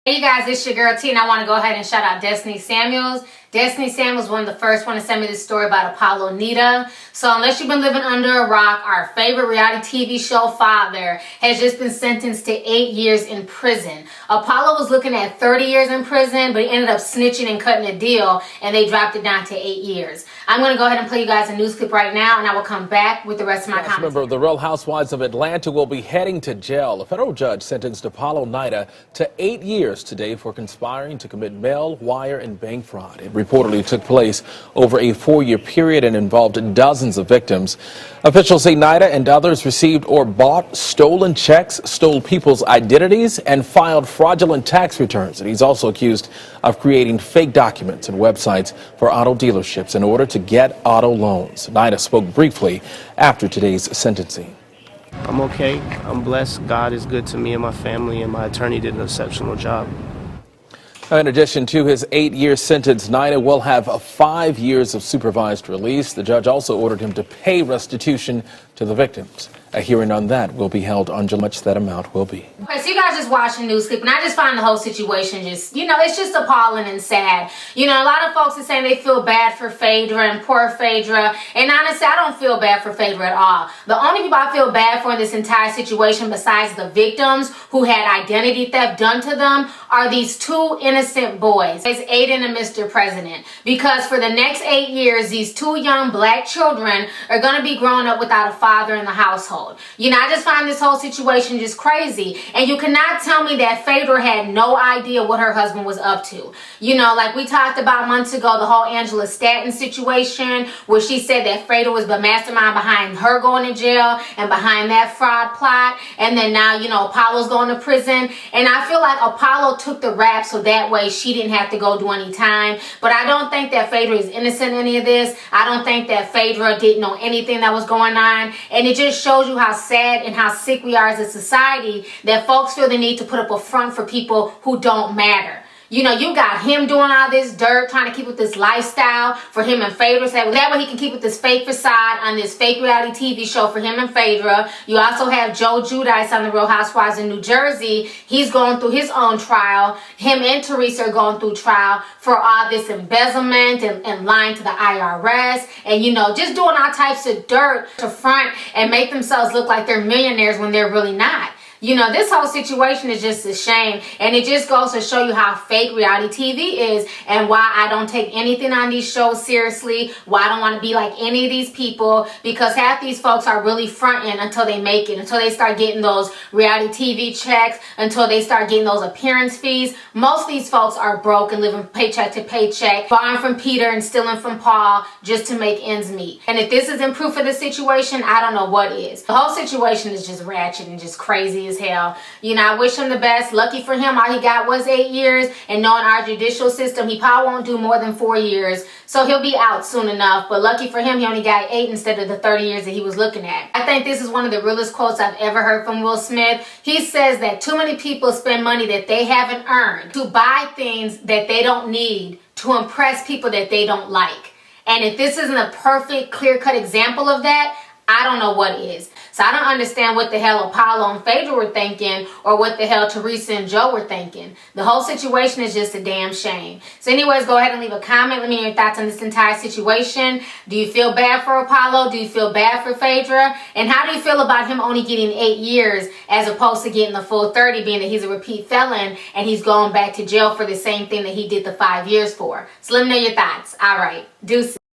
Hey you guys, it's your girl T, and I want to go ahead and shout out Destiny Samuels. Destiny Samuels was one of the first one to send me this story about Apollo Nida. So unless you've been living under a rock, our favorite reality TV show father has just been sentenced to 8 years in prison. Apollo was looking at 30 years in prison, but he ended up snitching and cutting a deal, and they dropped it down to 8 years. I'm going to go ahead and play you guys a news clip right now, and I will come back with the rest of my comments. Member of the Real Housewives of Atlanta will be heading to jail. A federal judge sentenced Apollo Nida to 8 years today for conspiring to commit mail, wire, and bank fraud. It reportedly took place over a 4-year period and involved dozens of victims. Officials say Nida and others received or bought stolen checks, stole people's identities, and filed fraudulent tax returns. And he's also accused of creating fake documents and websites for auto dealerships in order to get auto loans. Nida spoke briefly after today's sentencing. I'm okay. I'm blessed. God is good to me and my family, and my attorney did an exceptional job. In addition to his 8-year sentence, Nida will have 5 years of supervised release. The judge also ordered him to pay restitution to the victims. A hearing on that will be held on July. How much that amount will be. Okay, so you guys just watched the news clip, and I just find the whole situation just, it's just appalling and sad. A lot of folks are saying they feel bad for Phaedra and poor Phaedra, and honestly, I don't feel bad for Phaedra at all. The only people I feel bad for in this entire situation, besides the victims who had identity theft done to them, are these two innocent boys. It's Aiden and Mr. President. Because for the next 8 years, these two young black children are going to be growing up without a father in the household. I just find this whole situation just crazy. And you cannot tell me that Phaedra had no idea what her husband was up to. Like we talked about months ago, the whole Angela Stanton situation, where she said that Phaedra was the mastermind behind her going to jail and behind that fraud plot. And then now, Apollo's going to prison. And I feel like Apollo took the rap so that way she didn't have to go do any time. But I don't think that Phaedra is innocent in any of this. I don't think that Phaedra didn't know anything that was going on. And it just shows you how sad and how sick we are as a society that folks feel the need to put up a front for people who don't matter. You got him doing all this dirt, trying to keep with this lifestyle for him and Phaedra. So that way he can keep with this fake facade on this fake reality TV show for him and Phaedra. You also have Joe Giudice on the Real Housewives in New Jersey. He's going through his own trial. Him and Teresa are going through trial for all this embezzlement and lying to the IRS. And, just doing all types of dirt to front and make themselves look like they're millionaires when they're really not. This whole situation is just a shame, and it just goes to show you how fake reality TV is and why I don't take anything on these shows seriously, why I don't want to be like any of these people, because half these folks are really fronting until they make it, until they start getting those reality TV checks, until they start getting those appearance fees. Most of these folks are broke and living paycheck to paycheck, borrowing from Peter and stealing from Paul just to make ends meet. And if this isn't proof of the situation, I don't know what is. The whole situation is just ratchet and just crazy as hell. I wish him the best. Lucky for him, all he got was 8 years, and knowing our judicial system, he probably won't do more than 4 years, so he'll be out soon enough. But lucky for him, he only got 8 instead of the 30 years that he was looking at. I think this is one of the realest quotes I've ever heard from Will Smith. He says that too many people spend money that they haven't earned to buy things that they don't need to impress people that they don't like. And if this isn't a perfect, clear-cut example of that, I don't know what is. So I don't understand what the hell Apollo and Phaedra were thinking, or what the hell Teresa and Joe were thinking. The whole situation is just a damn shame. So anyways, go ahead and leave a comment. Let me know your thoughts on this entire situation. Do you feel bad for Apollo? Do you feel bad for Phaedra? And how do you feel about him only getting 8 years as opposed to getting the full 30, being that he's a repeat felon and he's going back to jail for the same thing that he did the 5 years for? So let me know your thoughts. All right. Deuces.